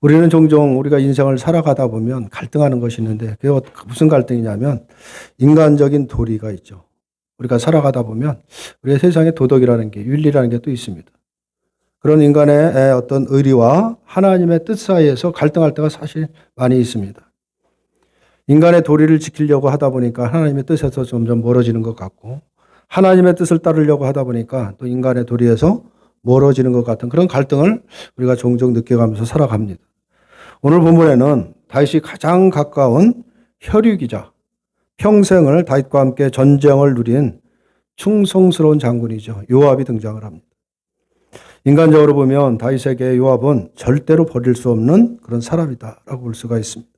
우리는 종종 우리가 인생을 살아가다 보면 갈등하는 것이 있는데 그게 무슨 갈등이냐면 인간적인 도리가 있죠. 우리가 살아가다 보면 우리의 세상에 도덕이라는 게 윤리라는 게 또 있습니다. 그런 인간의 어떤 의리와 하나님의 뜻 사이에서 갈등할 때가 사실 많이 있습니다. 인간의 도리를 지키려고 하다 보니까 하나님의 뜻에서 점점 멀어지는 것 같고 하나님의 뜻을 따르려고 하다 보니까 또 인간의 도리에서 멀어지는 것 같은 그런 갈등을 우리가 종종 느껴가면서 살아갑니다. 오늘 본문에는 다윗이 가장 가까운 혈육이자 평생을 다윗과 함께 전쟁을 누린 충성스러운 장군이죠. 요압이 등장을 합니다. 인간적으로 보면 다윗에게 요압은 절대로 버릴 수 없는 그런 사람이다라고 볼 수가 있습니다.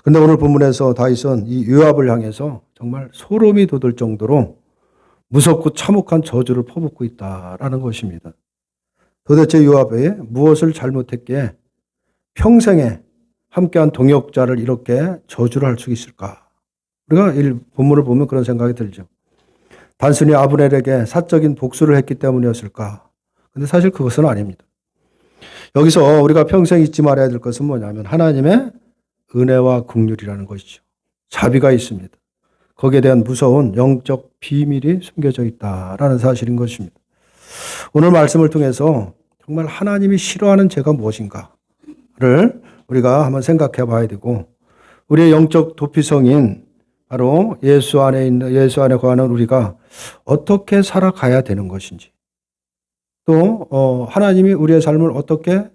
그런데 오늘 본문에서 다윗은 이 요압을 향해서 정말 소름이 돋을 정도로 무섭고 참혹한 저주를 퍼붓고 있다라는 것입니다. 도대체 요압이 무엇을 잘못했기에 평생에 함께한 동역자를 이렇게 저주를 할 수 있을까? 우리가 이 본문을 보면 그런 생각이 들죠. 단순히 아브넬에게 사적인 복수를 했기 때문이었을까? 근데 사실 그것은 아닙니다. 여기서 우리가 평생 잊지 말아야 될 것은 뭐냐면 하나님의 은혜와 긍휼이라는 것이죠. 자비가 있습니다. 거기에 대한 무서운 영적 비밀이 숨겨져 있다라는 사실인 것입니다. 오늘 말씀을 통해서 정말 하나님이 싫어하는 죄가 무엇인가를 우리가 한번 생각해 봐야 되고 우리의 영적 도피성인 바로 예수 안에 거하는 우리가 어떻게 살아가야 되는 것인지 또 하나님이 우리의 삶을 어떻게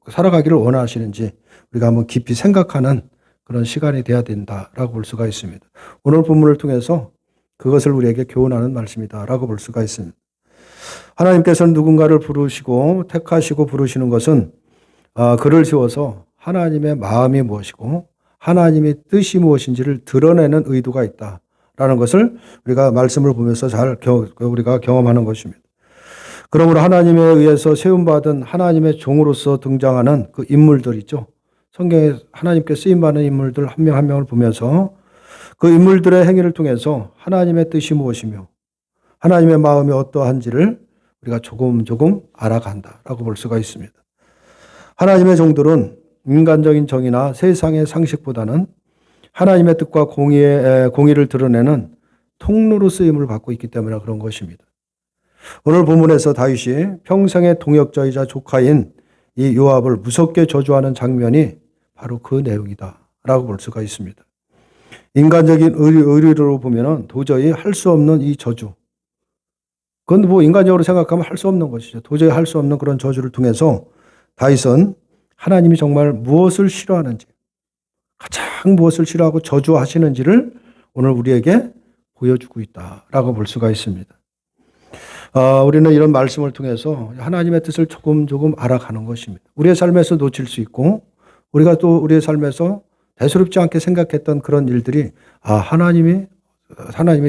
살아가기를 원하시는지 우리가 한번 깊이 생각하는 그런 시간이 돼야 된다라고 볼 수가 있습니다. 오늘 본문을 통해서 그것을 우리에게 교훈하는 말씀이다라고 볼 수가 있습니다. 하나님께서는 누군가를 부르시고 택하시고 부르시는 것은 그를 세워서 하나님의 마음이 무엇이고 하나님의 뜻이 무엇인지를 드러내는 의도가 있다라는 것을 우리가 말씀을 보면서 우리가 경험하는 것입니다. 그러므로 하나님에 의해서 세움받은 하나님의 종으로서 등장하는 그 인물들 있죠. 성경에 하나님께 쓰임받는 인물들 한 명 한 명을 보면서 그 인물들의 행위를 통해서 하나님의 뜻이 무엇이며 하나님의 마음이 어떠한지를 우리가 조금 알아간다라고 볼 수가 있습니다. 하나님의 종들은 인간적인 정의나 세상의 상식보다는 하나님의 뜻과 공의를 드러내는 통로로 쓰임을 받고 있기 때문에 그런 것입니다. 오늘 본문에서 다윗이 평생의 동역자이자 조카인 이 요압을 무섭게 저주하는 장면이 바로 그 내용이다라고 볼 수가 있습니다. 인간적인 의리로 보면 도저히 할 수 없는 이 저주. 그건 뭐 인간적으로 생각하면 할 수 없는 것이죠. 도저히 할 수 없는 그런 저주를 통해서 다윗은 하나님이 정말 무엇을 싫어하는지, 가장 무엇을 싫어하고 저주하시는지를 오늘 우리에게 보여주고 있다라고 볼 수가 있습니다. 우리는 이런 말씀을 통해서 하나님의 뜻을 조금 알아가는 것입니다. 우리의 삶에서 놓칠 수 있고 우리가 또 우리의 삶에서 대수롭지 않게 생각했던 그런 일들이 하나님이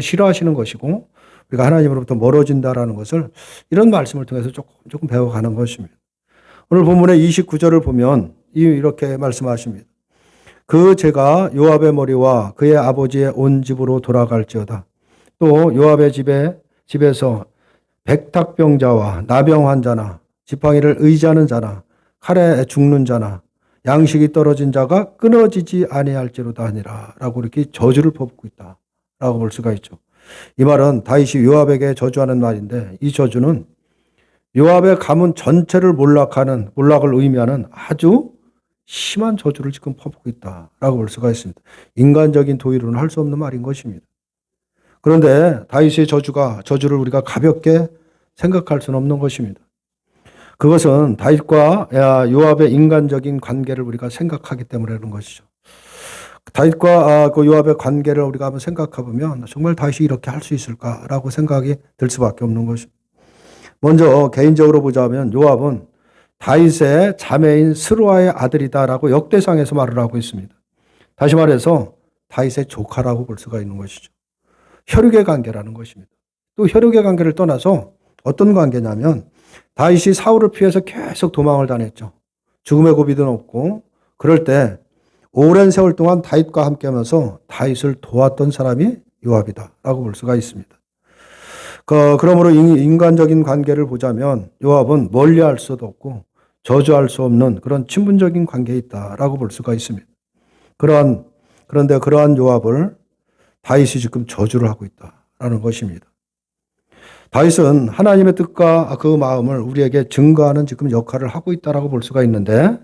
싫어하시는 것이고 우리가 하나님으로부터 멀어진다라는 것을 이런 말씀을 통해서 조금 배워가는 것입니다. 오늘 본문의 29절을 보면 이렇게 말씀하십니다. 그 죄가 요압의 머리와 그의 아버지의 온 집으로 돌아갈지어다. 또 요압의 집에서 백탁병자와 나병 환자나 지팡이를 의지하는 자나 칼에 죽는 자나 양식이 떨어진 자가 끊어지지 아니할지로다 하니라 라고 이렇게 저주를 퍼붓고 있다라고 볼 수가 있죠. 이 말은 다윗이 요압에게 저주하는 말인데 이 저주는 요압의 가문 전체를 몰락을 의미하는 아주 심한 저주를 지금 퍼붓고 있다라고 볼 수가 있습니다. 인간적인 도의로는 할 수 없는 말인 것입니다. 그런데 다윗의 저주를 우리가 가볍게 생각할 수는 없는 것입니다. 그것은 다윗과 요압의 인간적인 관계를 우리가 생각하기 때문에 그런 것이죠. 다윗과 그 요압의 관계를 우리가 한번 생각해 보면 정말 다윗이 이렇게 할 수 있을까라고 생각이 들 수밖에 없는 것입니다. 먼저 개인적으로 보자면 요압은 다윗의 자매인 스루아의 아들이다라고 역대상에서 말을 하고 있습니다. 다시 말해서 다윗의 조카라고 볼 수가 있는 것이죠. 혈육의 관계라는 것입니다. 또 혈육의 관계를 떠나서 어떤 관계냐면 다윗이 사울을 피해서 계속 도망을 다녔죠. 죽음의 고비도 높고 그럴 때 오랜 세월 동안 다윗과 함께하면서 다윗을 도왔던 사람이 요압이다라고 볼 수가 있습니다. 그러므로 인간적인 관계를 보자면 요압은 멀리할 수도 없고 저주할 수 없는 그런 친분적인 관계에 있다라고 볼 수가 있습니다. 그런데 그러한 요압을 다윗이 지금 저주를 하고 있다라는 것입니다. 다윗은 하나님의 뜻과 그 마음을 우리에게 증거하는 지금 역할을 하고 있다라고 볼 수가 있는데,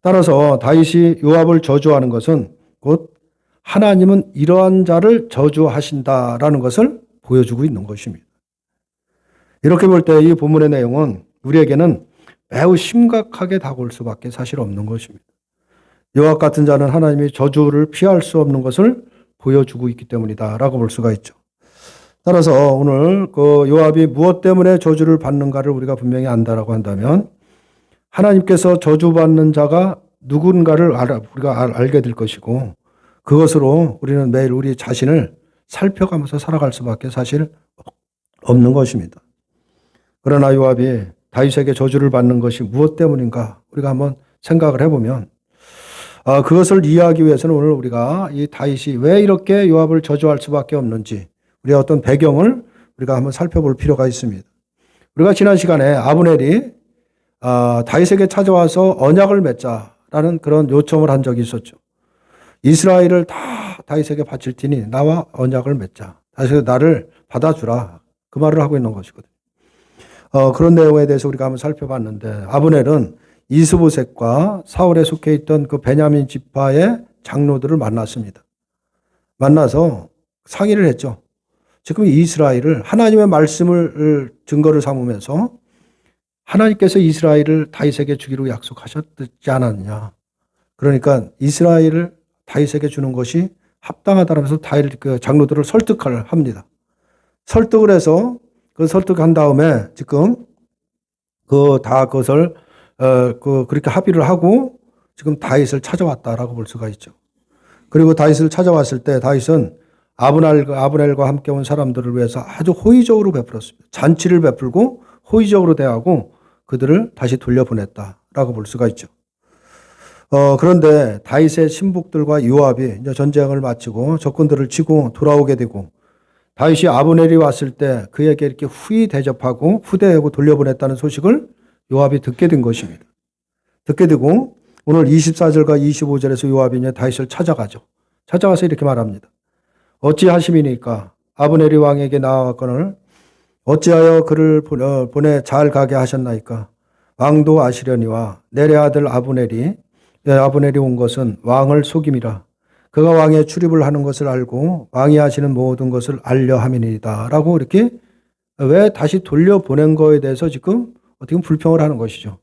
따라서 다윗이 요압을 저주하는 것은 곧 하나님은 이러한 자를 저주하신다라는 것을 보여주고 있는 것입니다. 이렇게 볼 때 이 본문의 내용은 우리에게는 매우 심각하게 다가올 수밖에 사실 없는 것입니다. 요압 같은 자는 하나님이 저주를 피할 수 없는 것을 보여주고 있기 때문이다라고 볼 수가 있죠. 따라서 오늘 그 요압이 무엇 때문에 저주를 받는가를 우리가 분명히 안다라고 한다면, 하나님께서 저주받는 자가 누군가를 우리가 알게 될 것이고, 그것으로 우리는 매일 우리 자신을 살펴가면서 살아갈 수밖에 사실 없는 것입니다. 그러나 요압이 다윗에게 저주를 받는 것이 무엇 때문인가 우리가 한번 생각을 해보면, 그것을 이해하기 위해서는 오늘 우리가 이 다윗이 왜 이렇게 요압을 저주할 수밖에 없는지, 우리가 어떤 배경을 우리가 한번 살펴볼 필요가 있습니다. 우리가 지난 시간에 아브넬이 다윗에게 찾아와서 언약을 맺자라는 그런 요청을 한 적이 있었죠. 이스라엘을 다 다윗에게 바칠 테니 나와 언약을 맺자. 다윗에게 나를 받아주라. 그 말을 하고 있는 것이거든요. 그런 내용에 대해서 우리가 한번 살펴봤는데, 아브넬은 이스보셋과 사울에 속해 있던 그 베냐민 지파의 장로들을 만났습니다. 만나서 상의를 했죠. 지금 이스라엘을 하나님의 말씀을 증거를 삼으면서 하나님께서 이스라엘을 다윗에게 주기로 약속하셨지 않았느냐. 그러니까 이스라엘을 다윗에게 주는 것이 합당하다면서 다윗 그 장로들을 설득을 합니다. 설득을 해서 그 설득한 다음에 지금 그것을 그렇게 합의를 하고 지금 다윗을 찾아왔다라고 볼 수가 있죠. 그리고 다윗을 찾아왔을 때 다윗은 아브넬과 함께 온 사람들을 위해서 아주 호의적으로 베풀었습니다. 잔치를 베풀고 호의적으로 대하고 그들을 다시 돌려보냈다라고 볼 수가 있죠. 그런데 다윗의 신복들과 요압이 이제 전쟁을 마치고 적군들을 치고 돌아오게 되고, 다윗이 아브넬이 왔을 때 그에게 이렇게 후히 대접하고 후대하고 돌려보냈다는 소식을 요압이 듣게 된 것입니다. 듣게 되고 오늘 24절과 25절에서 요압이 이제 다윗을 찾아가죠. 찾아가서 이렇게 말합니다. 어찌하심이니까 아브넬이 왕에게 나아왔거늘 어찌하여 그를 보내 잘 가게 하셨나이까? 왕도 아시려니와 내래 아들 아브넬이 온 것은 왕을 속임이라. 그가 왕의 출입을 하는 것을 알고 왕이 하시는 모든 것을 알려 함이니이다. 라고 이렇게 왜 다시 돌려보낸 거에 대해서 지금 어떻게 보면 불평을 하는 것이죠.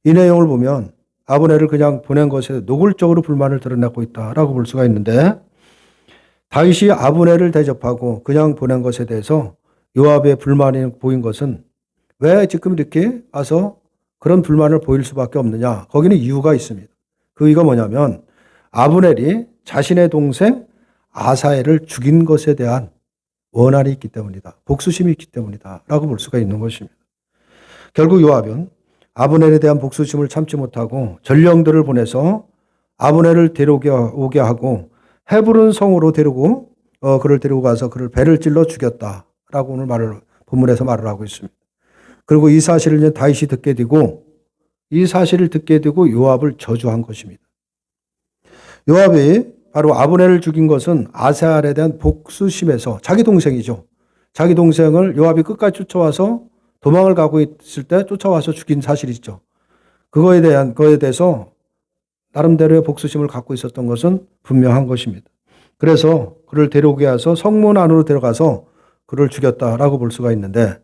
이 내용을 보면 아브넬을 그냥 보낸 것에 노골적으로 불만을 드러내고 있다라고 볼 수가 있는데, 다윗이 아브넬을 대접하고 그냥 보낸 것에 대해서 요압의 불만이 보인 것은 왜 지금 이렇게 와서 그런 불만을 보일 수밖에 없느냐. 거기는 이유가 있습니다. 그 이유가 뭐냐면 아브넬이 자신의 동생 아사엘을 죽인 것에 대한 원한이 있기 때문이다. 복수심이 있기 때문이다. 라고 볼 수가 있는 것입니다. 결국 요압은 아브넬에 대한 복수심을 참지 못하고 전령들을 보내서 아브넬을 데려오게 하고 헤브론 성으로 그를 데리고 가서 그를 배를 찔러 죽였다라고 오늘 본문에서 말을 하고 있습니다. 그리고 이 사실을 이제 다윗이 듣게 되고, 이 사실을 듣게 되고 요압을 저주한 것입니다. 요압이 바로 아브넬을 죽인 것은 아사엘에 대한 복수심에서, 자기 동생이죠. 자기 동생을 요압이 끝까지 쫓아와서 도망을 가고 있을 때 쫓아와서 죽인 사실이 있죠. 그거에 대해서 나름대로의 복수심을 갖고 있었던 것은 분명한 것입니다. 그래서 그를 데려오게 해서 성문 안으로 들어가서 그를 죽였다라고 볼 수가 있는데,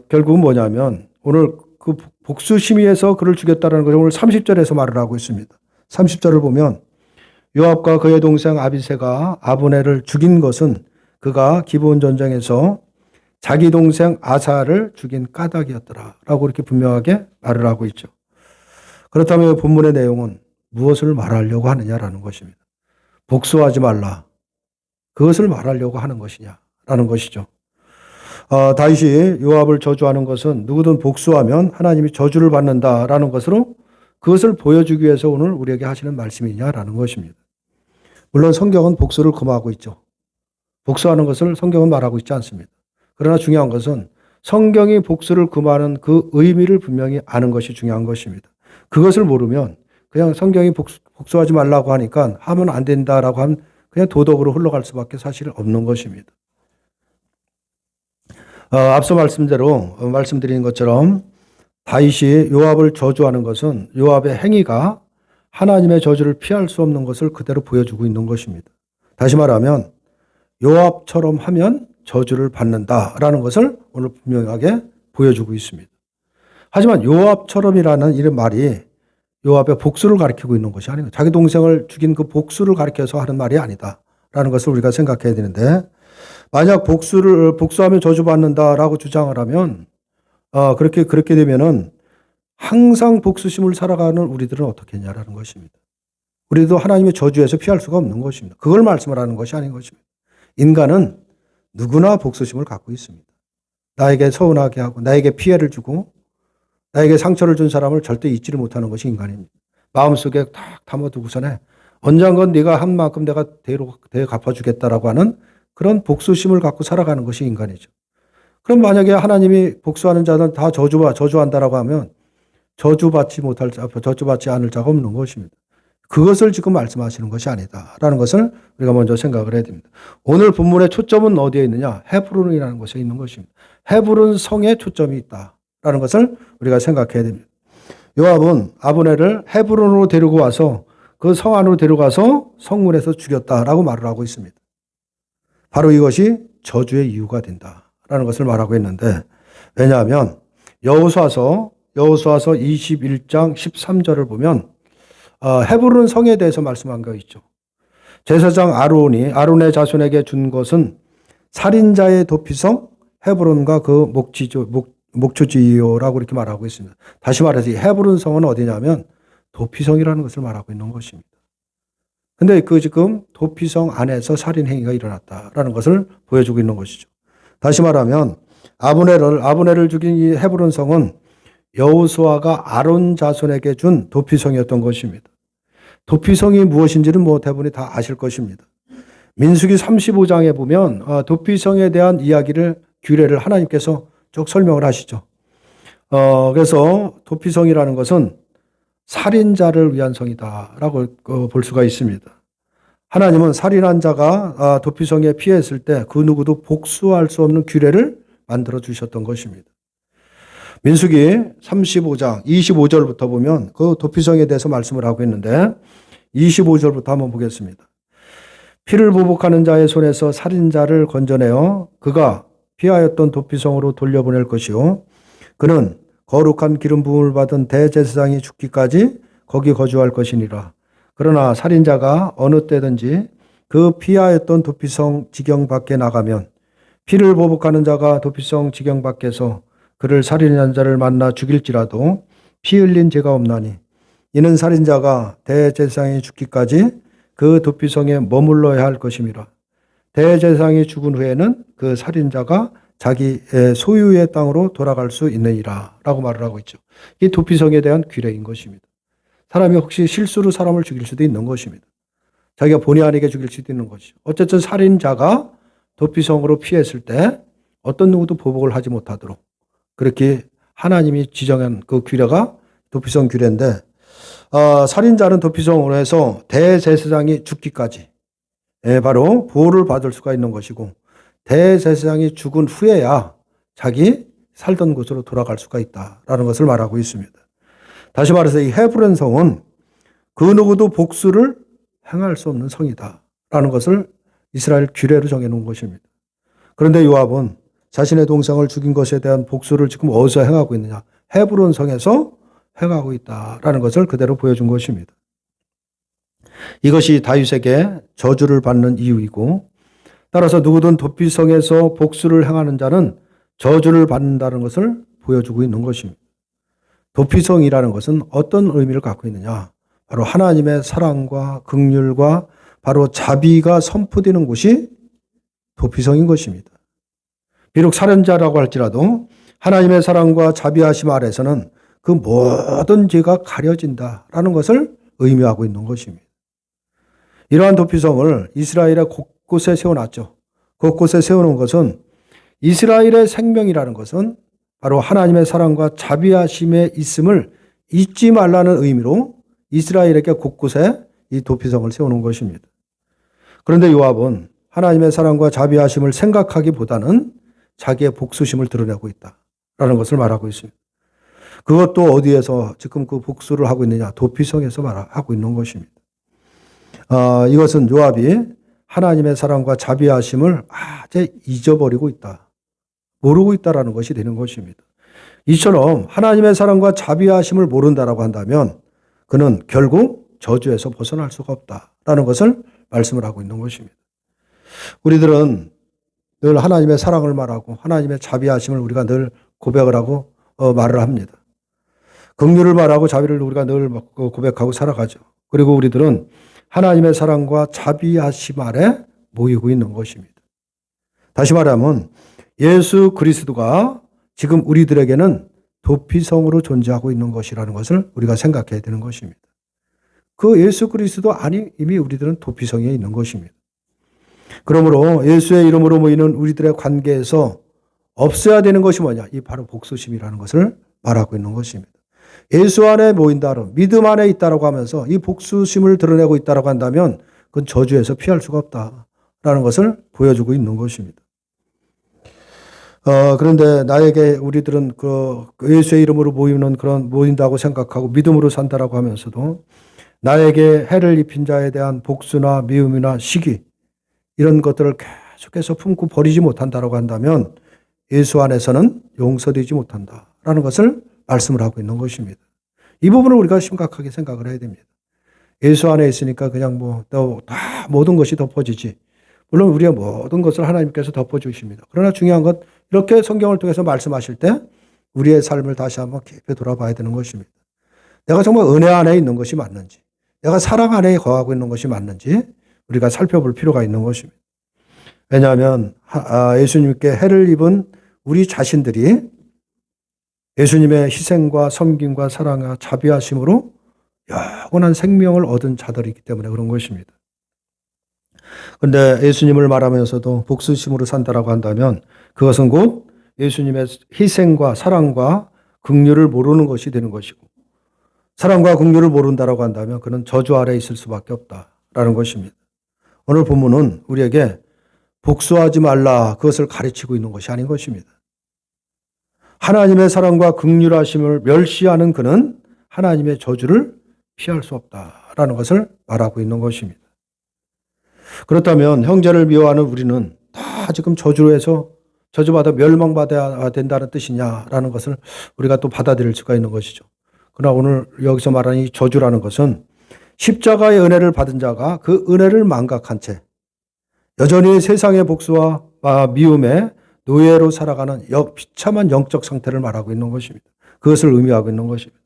결국은 뭐냐면 오늘 그 복수심의에서 그를 죽였다라는 것을 오늘 30절에서 말을 하고 있습니다. 30절을 보면 요압과 그의 동생 아비새가 아브넬을 죽인 것은 그가 기브온 전쟁에서 자기 동생 아사를 죽인 까닭이었더라라고 이렇게 분명하게 말을 하고 있죠. 그렇다면 본문의 내용은 무엇을 말하려고 하느냐라는 것입니다. 복수하지 말라. 그것을 말하려고 하는 것이냐라는 것이죠. 다윗이 요압을 저주하는 것은 누구든 복수하면 하나님이 저주를 받는다라는 것으로 그것을 보여주기 위해서 오늘 우리에게 하시는 말씀이냐라는 것입니다. 물론 성경은 복수를 금하고 있죠. 복수하는 것을 성경은 말하고 있지 않습니다. 그러나 중요한 것은 성경이 복수를 금하는 그 의미를 분명히 아는 것이 중요한 것입니다. 그것을 모르면 그냥 성경이 복수하지 말라고 하니까 하면 안 된다라고 하면 그냥 도덕으로 흘러갈 수밖에 사실 없는 것입니다. 앞서 말씀드린 것처럼 다윗이 요압을 저주하는 것은 요압의 행위가 하나님의 저주를 피할 수 없는 것을 그대로 보여주고 있는 것입니다. 다시 말하면 요압처럼 하면 저주를 받는다라는 것을 오늘 분명하게 보여주고 있습니다. 하지만 요압처럼이라는 이런 말이 요압의 복수를 가리키고 있는 것이 아니고 자기 동생을 죽인 그 복수를 가리켜서 하는 말이 아니다라는 것을 우리가 생각해야 되는데, 만약 복수하면 저주받는다라고 주장을 하면 그렇게 되면은 항상 복수심을 살아가는 우리들은 어떻게 했냐라는 것입니다. 우리도 하나님의 저주에서 피할 수가 없는 것입니다. 그걸 말씀을 하는 것이 아닌 것입니다. 인간은 누구나 복수심을 갖고 있습니다. 나에게 서운하게 하고 나에게 피해를 주고 나에게 상처를 준 사람을 절대 잊지를 못하는 것이 인간입니다. 마음속에 탁 담아두고서는 언젠간 네가 한 만큼 내가 대로 갚아주겠다라고 하는 그런 복수심을 갖고 살아가는 것이 인간이죠. 그럼 만약에 하나님이 복수하는 자는 다 저주한다라고 하면 저주받지 않을 자가 없는 것입니다. 그것을 지금 말씀하시는 것이 아니다라는 것을 우리가 먼저 생각을 해야 됩니다. 오늘 본문의 초점은 어디에 있느냐? 헤브론이라는 곳에 있는 것입니다. 헤브론 성에 초점이 있다라는 것을 우리가 생각해야 됩니다. 요압은 아브넬을 헤브론으로 데리고 와서 그 성 안으로 데려가서 성문에서 죽였다라고 말을 하고 있습니다. 바로 이것이 저주의 이유가 된다라는 것을 말하고 있는데, 왜냐하면 여호수아서 21장 13절을 보면 헤브론 성에 대해서 말씀한 거 있죠. 제사장 아론의 자손에게 준 것은 살인자의 도피성 헤브론과 그 목초지요라고 이렇게 말하고 있습니다. 다시 말해서 이 헤브론 성은 어디냐면 도피성이라는 것을 말하고 있는 것입니다. 근데 지금 도피성 안에서 살인 행위가 일어났다라는 것을 보여주고 있는 것이죠. 다시 말하면 아브넬을 죽인 이 헤브론 성은 여호수아가 아론 자손에게 준 도피성이었던 것입니다. 도피성이 무엇인지는 대부분이 다 아실 것입니다. 민수기 35장에 보면 도피성에 대한 규례를 하나님께서 쭉 설명을 하시죠. 그래서 도피성이라는 것은 살인자를 위한 성이다라고 볼 수가 있습니다. 하나님은 살인한 자가 도피성에 피했을 때 그 누구도 복수할 수 없는 규례를 만들어 주셨던 것입니다. 민수기 35장 25절부터 보면 그 도피성에 대해서 말씀을 하고 있는데 25절부터 한번 보겠습니다. 피를 보복하는 자의 손에서 살인자를 건져내어 그가 피하였던 도피성으로 돌려보낼 것이요 그는 거룩한 기름 부음을 받은 대제사장이 죽기까지 거기 거주할 것이니라. 그러나 살인자가 어느 때든지 그 피하였던 도피성 지경 밖에 나가면 피를 보복하는 자가 도피성 지경 밖에서 그를 살인한 자를 만나 죽일지라도 피 흘린 죄가 없나니 이는 살인자가 대제사장이 죽기까지 그 도피성에 머물러야 할 것임이라. 대제사장이 죽은 후에는 그 살인자가 자기 소유의 땅으로 돌아갈 수 있느니라 라고 말을 하고 있죠. 이 도피성에 대한 규례인 것입니다. 사람이 혹시 실수로 사람을 죽일 수도 있는 것입니다. 자기가 본의 아니게 죽일 수도 있는 것이죠. 어쨌든 살인자가 도피성으로 피했을 때 어떤 누구도 보복을 하지 못하도록 그렇게 하나님이 지정한 그 규례가 도피성 규례인데, 살인자는 도피성으로 해서 대제사장이 죽기까지 바로 보호를 받을 수가 있는 것이고, 대제사장이 죽은 후에야 자기 살던 곳으로 돌아갈 수가 있다라는 것을 말하고 있습니다. 다시 말해서 이 헤브론 성은 그 누구도 복수를 행할 수 없는 성이다라는 것을 이스라엘 규례로 정해놓은 것입니다. 그런데 요압은 자신의 동생을 죽인 것에 대한 복수를 지금 어디서 행하고 있느냐? 헤브론 성에서 행하고 있다라는 것을 그대로 보여준 것입니다. 이것이 다윗에게 저주를 받는 이유이고, 따라서 누구든 도피성에서 복수를 행하는 자는 저주를 받는다는 것을 보여주고 있는 것입니다. 도피성이라는 것은 어떤 의미를 갖고 있느냐? 바로 하나님의 사랑과 긍휼과 바로 자비가 선포되는 곳이 도피성인 것입니다. 비록 살인자라고 할지라도 하나님의 사랑과 자비하심 아래서는 그 모든 죄가 가려진다라는 것을 의미하고 있는 것입니다. 이러한 도피성을 이스라엘의 곳곳에 세워놨죠. 곳곳에 세워놓은 것은 이스라엘의 생명이라는 것은 바로 하나님의 사랑과 자비하심에 있음을 잊지 말라는 의미로 이스라엘에게 곳곳에 이 도피성을 세우는 것입니다. 그런데 요압은 하나님의 사랑과 자비하심을 생각하기보다는 자기의 복수심을 드러내고 있다라는 것을 말하고 있습니다. 그것도 어디에서 지금 그 복수를 하고 있느냐? 도피성에서 말하고 있는 것입니다. 이것은 요압이 하나님의 사랑과 자비하심을 아주 잊어버리고 있다. 모르고 있다라는 것이 되는 것입니다. 이처럼 하나님의 사랑과 자비하심을 모른다라고 한다면 그는 결국 저주에서 벗어날 수가 없다라는 것을 말씀을 하고 있는 것입니다. 우리들은 늘 하나님의 사랑을 말하고 하나님의 자비하심을 우리가 늘 고백을 하고 말을 합니다. 긍휼을 말하고 자비를 우리가 늘 고백하고 살아가죠. 그리고 우리들은 하나님의 사랑과 자비하심 아래 모이고 있는 것입니다. 다시 말하면 예수 그리스도가 지금 우리들에게는 도피성으로 존재하고 있는 것이라는 것을 우리가 생각해야 되는 것입니다. 그 예수 그리스도 안이 이미 우리들은 도피성에 있는 것입니다. 그러므로 예수의 이름으로 모이는 우리들의 관계에서 없어야 되는 것이 뭐냐? 이 바로 복수심이라는 것을 말하고 있는 것입니다. 예수 안에 모인다로 믿음 안에 있다라고 하면서 이 복수심을 드러내고 있다라고 한다면 그건 저주에서 피할 수가 없다라는 것을 보여주고 있는 것입니다. 그런데 나에게 우리들은 그 예수의 이름으로 모인다고 생각하고 믿음으로 산다라고 하면서도 나에게 해를 입힌 자에 대한 복수나 미움이나 시기 이런 것들을 계속해서 품고 버리지 못한다라고 한다면 예수 안에서는 용서되지 못한다라는 것을 말씀을 하고 있는 것입니다. 이 부분을 우리가 심각하게 생각을 해야 됩니다. 예수 안에 있으니까 그냥 다 모든 것이 덮어지지. 물론 우리의 모든 것을 하나님께서 덮어주십니다. 그러나 중요한 것 이렇게 성경을 통해서 말씀하실 때 우리의 삶을 다시 한번 깊이 돌아봐야 되는 것입니다. 내가 정말 은혜 안에 있는 것이 맞는지, 내가 사랑 안에 거하고 있는 것이 맞는지 우리가 살펴볼 필요가 있는 것입니다. 왜냐하면 예수님께 해를 입은 우리 자신들이 예수님의 희생과 섬김과 사랑과 자비하심으로 영원한 생명을 얻은 자들이기 때문에 그런 것입니다. 그런데 예수님을 말하면서도 복수심으로 산다라고 한다면 그것은 곧 예수님의 희생과 사랑과 긍휼을 모르는 것이 되는 것이고 사랑과 긍휼을 모른다라고 한다면 그는 저주 아래에 있을 수밖에 없다라는 것입니다. 오늘 본문은 우리에게 복수하지 말라 그것을 가르치고 있는 것이 아닌 것입니다. 하나님의 사랑과 긍휼하심을 멸시하는 그는 하나님의 저주를 피할 수 없다라는 것을 말하고 있는 것입니다. 그렇다면 형제를 미워하는 우리는 다 지금 저주에서 저주받아 멸망받아야 된다는 뜻이냐라는 것을 우리가 또 받아들일 수가 있는 것이죠. 그러나 오늘 여기서 말하는 이 저주라는 것은 십자가의 은혜를 받은 자가 그 은혜를 망각한 채 여전히 세상의 복수와 미움에 노예로 살아가는 비참한 영적 상태를 말하고 있는 것입니다. 그것을 의미하고 있는 것입니다.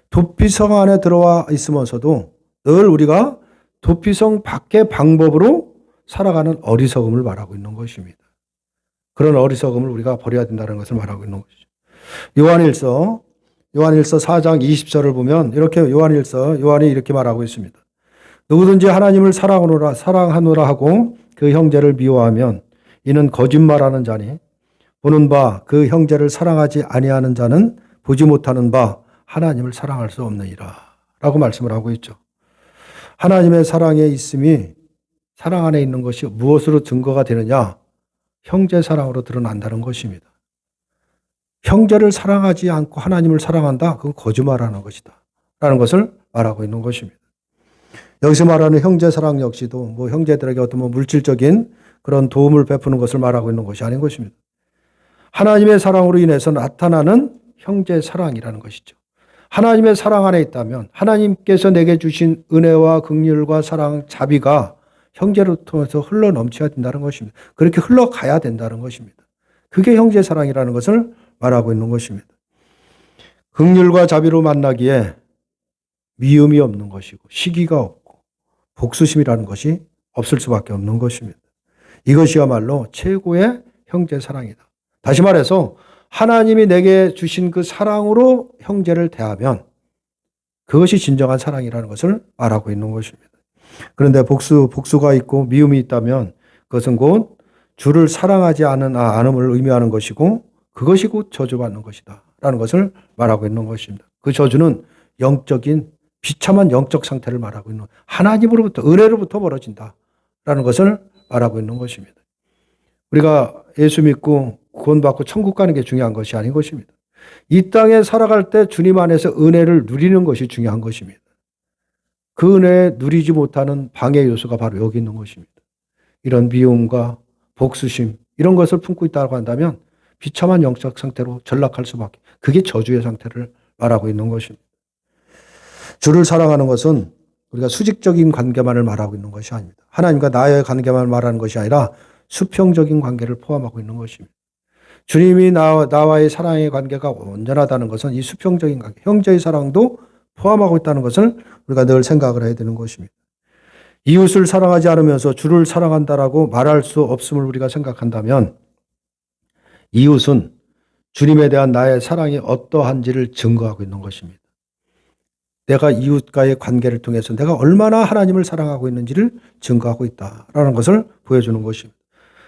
도피성 안에 들어와 있으면서도 늘 우리가 도피성 밖의 방법으로 살아가는 어리석음을 말하고 있는 것입니다. 그런 어리석음을 우리가 버려야 된다는 것을 말하고 있는 것이죠. 요한일서 4장 20절을 보면 요한이 이렇게 말하고 있습니다. 누구든지 하나님을 사랑하노라 하고 그 형제를 미워하면 이는 거짓말하는 자니 보는 바 그 형제를 사랑하지 아니하는 자는 보지 못하는 바 하나님을 사랑할 수 없느니라 라고 말씀을 하고 있죠. 하나님의 사랑에 있음이 사랑 안에 있는 것이 무엇으로 증거가 되느냐? 형제 사랑으로 드러난다는 것입니다. 형제를 사랑하지 않고 하나님을 사랑한다? 그건 거짓말하는 것이다 라는 것을 말하고 있는 것입니다. 여기서 말하는 형제 사랑 역시도 형제들에게 어떤 물질적인 그런 도움을 베푸는 것을 말하고 있는 것이 아닌 것입니다. 하나님의 사랑으로 인해서 나타나는 형제 사랑이라는 것이죠. 하나님의 사랑 안에 있다면 하나님께서 내게 주신 은혜와 긍휼과 사랑, 자비가 형제를 통해서 흘러 넘쳐야 된다는 것입니다. 그렇게 흘러가야 된다는 것입니다. 그게 형제 사랑이라는 것을 말하고 있는 것입니다. 긍휼과 자비로 만나기에 미움이 없는 것이고 시기가 없고 복수심이라는 것이 없을 수밖에 없는 것입니다. 이것이야말로 최고의 형제 사랑이다. 다시 말해서 하나님이 내게 주신 그 사랑으로 형제를 대하면 그것이 진정한 사랑이라는 것을 말하고 있는 것입니다. 그런데 복수가 있고 미움이 있다면 그것은 곧 주를 사랑하지 않음을 의미하는 것이고 그것이 곧 저주받는 것이다 라는 것을 말하고 있는 것입니다. 그 저주는 영적인 비참한 영적 상태를 말하고 있는 하나님으로부터 은혜로부터 벌어진다 라는 것을 말하고 있는 것입니다. 우리가 예수 믿고 구원받고 천국 가는 게 중요한 것이 아닌 것입니다. 이 땅에 살아갈 때 주님 안에서 은혜를 누리는 것이 중요한 것입니다. 그 은혜에 누리지 못하는 방해 요소가 바로 여기 있는 것입니다. 이런 미움과 복수심 이런 것을 품고 있다고 한다면 비참한 영적 상태로 전락할 수밖에, 그게 저주의 상태를 말하고 있는 것입니다. 주를 사랑하는 것은 우리가 수직적인 관계만을 말하고 있는 것이 아닙니다. 하나님과 나의 관계만 말하는 것이 아니라 수평적인 관계를 포함하고 있는 것입니다. 주님이 나와의 사랑의 관계가 온전하다는 것은 이 수평적인 관계, 형제의 사랑도 포함하고 있다는 것을 우리가 늘 생각을 해야 되는 것입니다. 이웃을 사랑하지 않으면서 주를 사랑한다라고 말할 수 없음을 우리가 생각한다면 이웃은 주님에 대한 나의 사랑이 어떠한지를 증거하고 있는 것입니다. 내가 이웃과의 관계를 통해서 내가 얼마나 하나님을 사랑하고 있는지를 증거하고 있다라는 것을 보여주는 것입니다.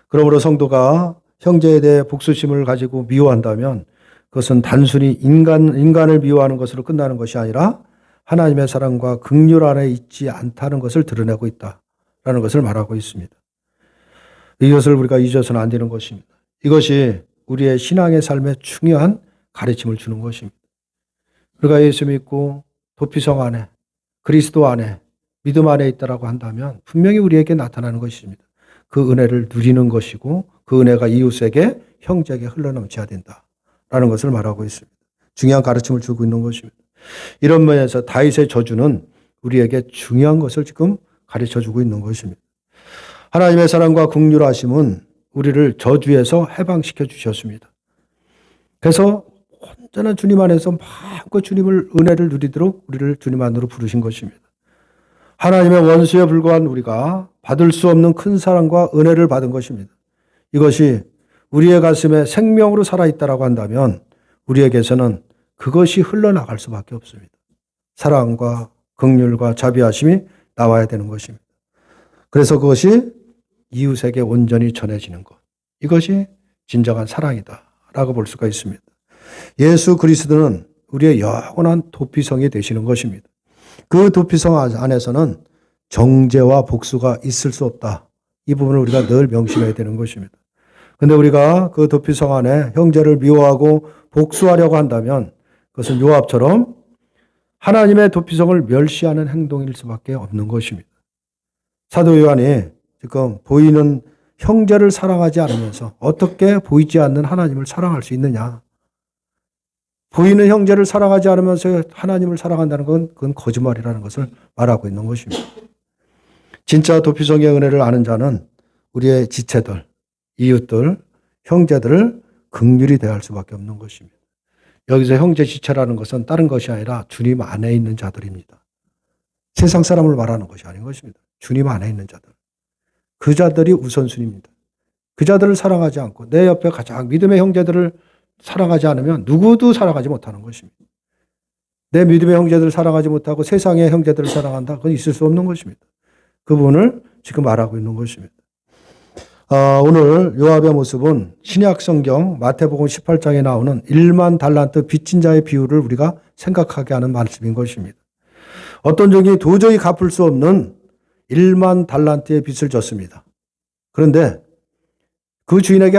그러므로 성도가 형제에 대해 복수심을 가지고 미워한다면 그것은 단순히 인간을 미워하는 것으로 끝나는 것이 아니라 하나님의 사랑과 긍휼 안에 있지 않다는 것을 드러내고 있다라는 것을 말하고 있습니다. 이것을 우리가 잊어서는 안 되는 것입니다. 이것이 우리의 신앙의 삶에 중요한 가르침을 주는 것입니다. 우리가 예수 믿고 도피성 안에 그리스도 안에 믿음 안에 있다라고 한다면 분명히 우리에게 나타나는 것입니다. 그 은혜를 누리는 것이고 그 은혜가 이웃에게 형제에게 흘러넘쳐야 된다라는 것을 말하고 있습니다. 중요한 가르침을 주고 있는 것입니다. 이런 면에서 다윗의 저주는 우리에게 중요한 것을 지금 가르쳐주고 있는 것입니다. 하나님의 사랑과 긍휼하심은 우리를 저주에서 해방시켜 주셨습니다. 그래서 온전한 주님 안에서 마음껏 주님을 은혜를 누리도록 우리를 주님 안으로 부르신 것입니다. 하나님의 원수에 불과한 우리가 받을 수 없는 큰 사랑과 은혜를 받은 것입니다. 이것이 우리의 가슴에 생명으로 살아있다라고 한다면 우리에게서는 그것이 흘러나갈 수밖에 없습니다. 사랑과 긍휼과 자비하심이 나와야 되는 것입니다. 그래서 그것이 이웃에게 온전히 전해지는 것. 이것이 진정한 사랑이다라고 볼 수가 있습니다. 예수 그리스도는 우리의 영원한 도피성이 되시는 것입니다. 그 도피성 안에서는 정죄와 복수가 있을 수 없다. 이 부분을 우리가 늘 명심해야 되는 것입니다. 그런데 우리가 그 도피성 안에 형제를 미워하고 복수하려고 한다면 그것은 요압처럼 하나님의 도피성을 멸시하는 행동일 수밖에 없는 것입니다. 사도 요한이 지금 보이는 형제를 사랑하지 않으면서 어떻게 보이지 않는 하나님을 사랑할 수 있느냐. 보이는 형제를 사랑하지 않으면서 하나님을 사랑한다는 건 그건 거짓말이라는 것을 말하고 있는 것입니다. 진짜 도피성의 은혜를 아는 자는 우리의 지체들, 이웃들, 형제들을 긍휼히 대할 수밖에 없는 것입니다. 여기서 형제 지체라는 것은 다른 것이 아니라 주님 안에 있는 자들입니다. 세상 사람을 말하는 것이 아닌 것입니다. 주님 안에 있는 자들. 그 자들이 우선순위입니다. 그 자들을 사랑하지 않고 내 옆에 가장 믿음의 형제들을 사랑하지 않으면 누구도 사랑하지 못하는 것입니다. 내 믿음의 형제들을 사랑하지 못하고 세상의 형제들을 사랑한다? 그건 있을 수 없는 것입니다. 그 부분을 지금 말하고 있는 것입니다. 오늘 요압의 모습은 신약 성경 마태복음 18장에 나오는 1만 달란트 빚진 자의 비유를 우리가 생각하게 하는 말씀인 것입니다. 어떤 종이 도저히 갚을 수 없는 1만 달란트의 빚을 졌습니다. 그런데 그 주인에게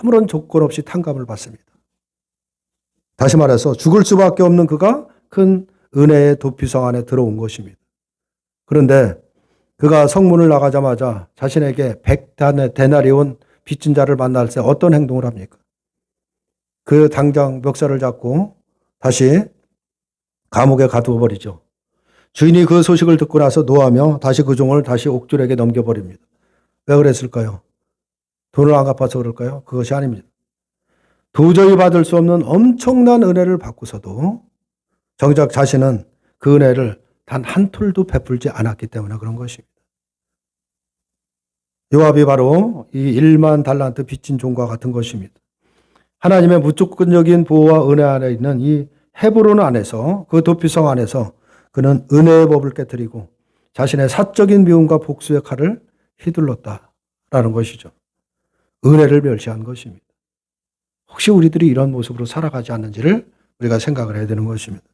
아무런 조건 없이 탕감을 받습니다. 다시 말해서 죽을 수밖에 없는 그가 큰 은혜의 도피성 안에 들어온 것입니다. 그런데 그가 성문을 나가자마자 자신에게 100데나리온 빚진 자를 만날 때 어떤 행동을 합니까? 그 당장 멱살을 잡고 다시 감옥에 가두어버리죠. 주인이 그 소식을 듣고 나서 노하며 다시 그 종을 다시 옥졸에게 넘겨버립니다. 왜 그랬을까요? 돈을 안 갚아서 그럴까요? 그것이 아닙니다. 도저히 받을 수 없는 엄청난 은혜를 받고서도 정작 자신은 그 은혜를 단 한 톨도 베풀지 않았기 때문에 그런 것입니다. 요압이 바로 이 1만 달란트 빚진 종과 같은 것입니다. 하나님의 무조건적인 보호와 은혜 안에 있는 이 헤브론 안에서 그 도피성 안에서 그는 은혜의 법을 깨뜨리고 자신의 사적인 미움과 복수의 칼을 휘둘렀다라는 것이죠. 은혜를 멸시한 것입니다. 혹시 우리들이 이런 모습으로 살아가지 않는지를 우리가 생각을 해야 되는 것입니다.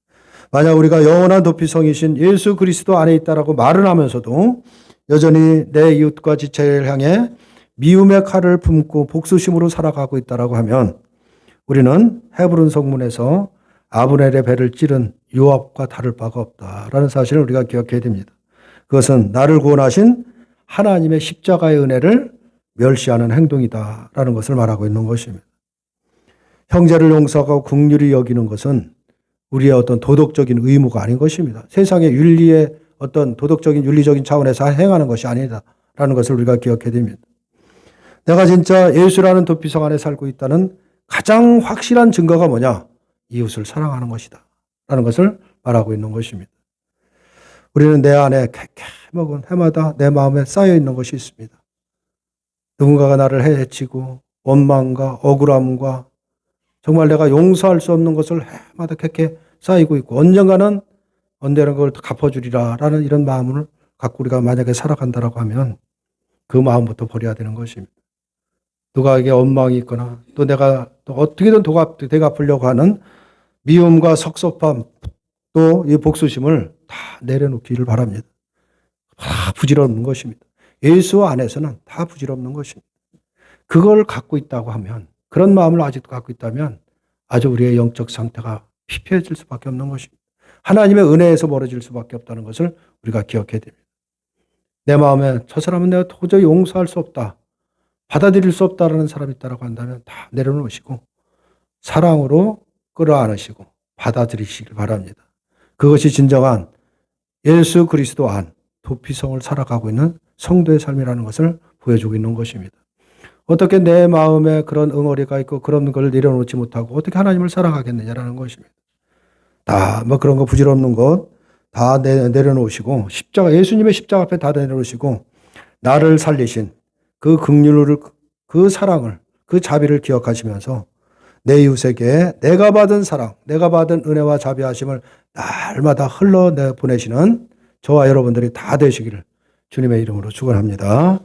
만약 우리가 영원한 도피성이신 예수 그리스도 안에 있다라고 말은 하면서도 여전히 내 이웃과 지체를 향해 미움의 칼을 품고 복수심으로 살아가고 있다라고 하면 우리는 헤브론 성문에서 아브넬의 배를 찌른 요압과 다를 바가 없다라는 사실을 우리가 기억해야 됩니다. 그것은 나를 구원하신 하나님의 십자가의 은혜를 멸시하는 행동이다라는 것을 말하고 있는 것입니다. 형제를 용서하고 긍휼히 여기는 것은 우리의 어떤 도덕적인 의무가 아닌 것입니다. 세상의 윤리의 어떤 도덕적인 윤리적인 차원에서 행하는 것이 아니다라는 것을 우리가 기억해야 됩니다. 내가 진짜 예수라는 도피성 안에 살고 있다는 가장 확실한 증거가 뭐냐? 이웃을 사랑하는 것이다 라는 것을 말하고 있는 것입니다. 우리는 내 안에 먹은 해마다 내 마음에 쌓여 있는 것이 있습니다. 누군가가 나를 해치고 원망과 억울함과 정말 내가 용서할 수 없는 것을 해마다 캐캐 쌓이고 있고 언젠가는 그걸 갚아주리라 라는 이런 마음을 갖고 우리가 만약에 살아간다라고 하면 그 마음부터 버려야 되는 것입니다. 누가에게 원망이 있거나 또 내가 또 어떻게든 되갚으려고 하는 미움과 섭섭함 또 이 복수심을 다 내려놓기를 바랍니다. 다 부질없는 것입니다. 예수 안에서는 다 부질없는 것입니다. 그걸 갖고 있다고 하면 그런 마음을 아직도 갖고 있다면 아주 우리의 영적 상태가 피폐해질 수밖에 없는 것입니다. 하나님의 은혜에서 멀어질 수밖에 없다는 것을 우리가 기억해야 됩니다. 내 마음에 저 사람은 내가 도저히 용서할 수 없다. 받아들일 수 없다라는 사람이 있다고 한다면 다 내려놓으시고 사랑으로 끌어안으시고 받아들이시길 바랍니다. 그것이 진정한 예수 그리스도 안 도피성을 살아가고 있는 성도의 삶이라는 것을 보여주고 있는 것입니다. 어떻게 내 마음에 그런 응어리가 있고 그런 걸 내려놓지 못하고 어떻게 하나님을 살아가겠느냐라는 것입니다. 다 그런 거 부질없는 것 다 내려놓으시고 예수님의 십자가 앞에 다 내려놓으시고 나를 살리신 그 긍휼을 그 사랑을 그 자비를 기억하시면서 내 이웃에게 내가 받은 사랑, 내가 받은 은혜와 자비하심을 날마다 흘러보내시는 저와 여러분들이 다 되시기를 주님의 이름으로 축원합니다.